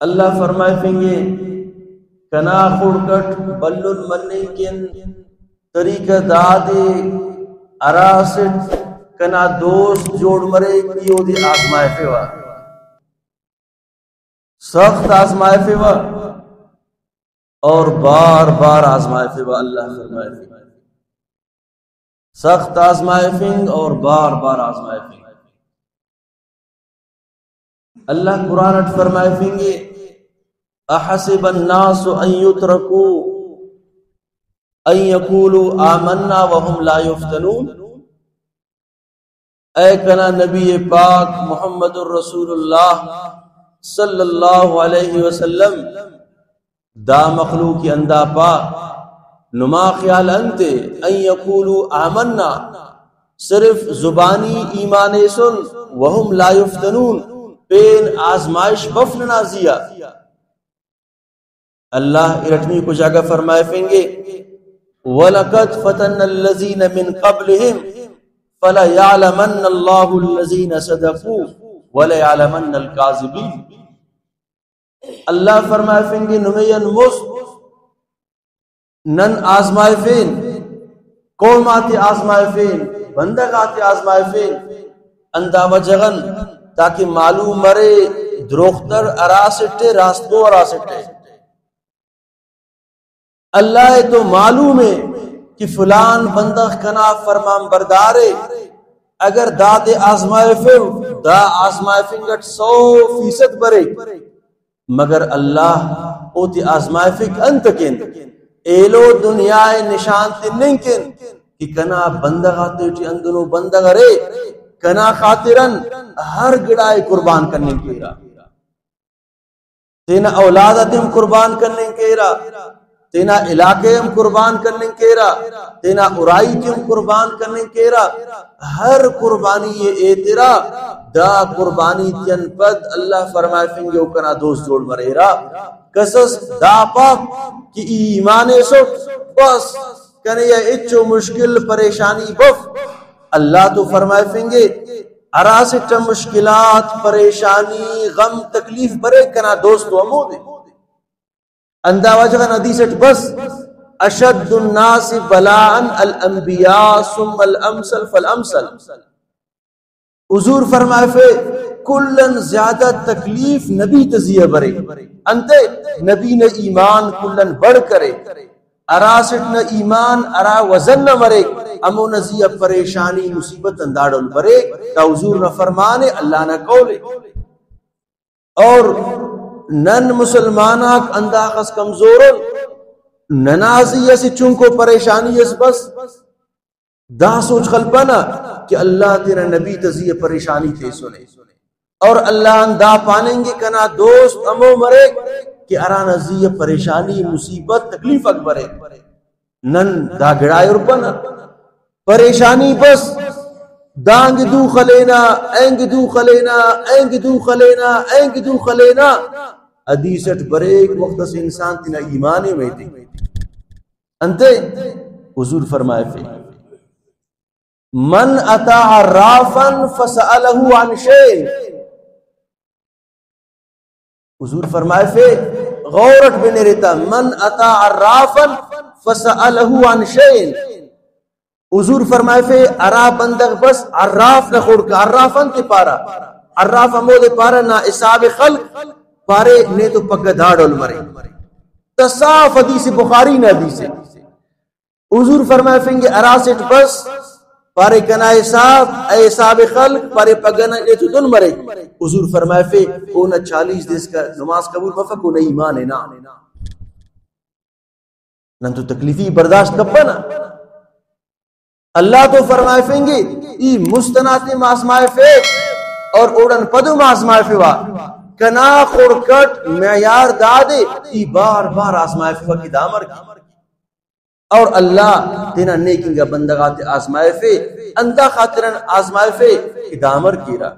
اللہ فرمائے فنگے کنا خورکٹ بلن منی کن طریقہ دادے اراسٹ کنا دوست جوڑ مرے کیو دی آزمائے فیوا سخت آزمائے فیوا اور بار بار آزمائے فیوا اللہ فرمائے فنگ سخت آزمائے فنگ اور بار بار آزمائے فنگ اللہ قرآن اٹھ فرمائے فنگے احسب الناس ان یترکوا ان یقولوا آمنا وهم لا یفتنون اے کنا نبی پاک محمد الرسول اللہ صلی اللہ علیہ وسلم دا مخلوق اندہ پا نما خیال انتے ان یقولوا آمنا صرف زبانی ایمان سن وهم لا یفتنون پین آزمائش بفن نازیہ اللہ ارٹمی کو جاگہ فرمائے فنگے وَلَقَدْ فَتَنَّ الَّذِينَ مِن قَبْلِهِمْ فَلَيَعْلَمَنَّ اللَّهُ الَّذِينَ صَدَقُوا وَلَيَعْلَمَنَّ الْكَاذِبِينَ اللہ فرمائے فنگے نمین مست نن آزمائے فین قوم آتے آزمائے فین بندگ آتے آزمائے فین اندہ وجغن تاکہ معلوم مرے دروختر اراسٹے راستو اراسٹے اللہ تو معلوم ہے کہ فلان بندہ کنا فرمان بردارے اگر داد آزمائے فیو دا آزمائے فنگٹ 100% برے مگر اللہ او تی آزمائے فنگ انتکن ایلو دنیا نشان تنن کن کہ کنا بندہ خاطر ٹی اندنو بندہ رے کنا خاطرن ہر گڑائے قربان کرنے کے رہا تینا اولادتیم قربان کرنے کے رہا تینا علاقے ہم قربان کرنے کے رہا تینا ارائی تیم قربان کرنے کے رہا ہر قربانی یہ اعترا دا قربانی تین پد اللہ فرمائے فنگیو کنا دوست جوڑ مرے رہا قصص دا پاک کہ ایمان سو بس کنے یہ اچو مشکل پریشانی بف اللہ تو فرمائے فنگے اراسٹ مشکلات پریشانی غم تکلیف برے کنا دوست و دے اندہ وجہ ندیسٹ بس اشد الناس بلاءً الانبیاء ثم الامثل فالامثل حضور فرمائے فے کلن زیادہ تکلیف نبی تزیہ برے انتے نبی نے ایمان کلن بڑھ کرے اراسٹ نہ ایمان ارا وزن نہ مرے امو نزیہ پریشانی مصیبت انداڑل برے تا حضور نہ فرمانے اللہ نہ قولے اور نن مسلماناک انداخس کمزورن ننازی ایسی چونکو پریشانی اس بس دا سوچ خلپنا کہ اللہ تیرا نبی تزیہ پریشانی تھے سنے اور اللہ اندہ پانیں گے کنا دوست امو مرے کہ ارا نزیہ پریشانی مصیبت تکلیف اکبرے نن دا گڑائے اور پنا پریشانی بس دانگ دو خلینا اینگ دو خلینا اینگ دو خلینا اینگ دو خلینا حدیثت بریک وقت سے انسان تینا ایمانے میں تھی انتے حضور فرمائے فی من اتا عرافا فسألہ عن شیء حضور فرمائے فی غورت بنے رہتا من اتا عرافا فسألہ عن شیء حضور فرمائے فی ارا بندگ بس عراف نہ خوڑ کا عرافا تی پارا عراف ہمو دے پارا نا اساب خلق پارے نے تو پگہ دھاڑل مرے تصاف حدیث بخاری نے حدیث حضور فرمائے فنگے اراسٹ بس پارے کنا حساب خلق پارے پگہ نے تو دن مرے حضور فرمائے فے اونا 40 دیس کا نماز قبول مفق اونا ایمان ہے نا نن تو تکلیفی برداشت کپا نا اللہ تو فرمائے فنگے ای مستناتی ماسمائے فے اور اوڑن پدو ماسمائے فے وا کنا خورکٹ معیار دادے ای بار بار آزمائے فے کی دامر کی اور اللہ تینا نیکنگا بندگات آزمائے فے اندہ خاطرن آزمائے فے کی دامر کی را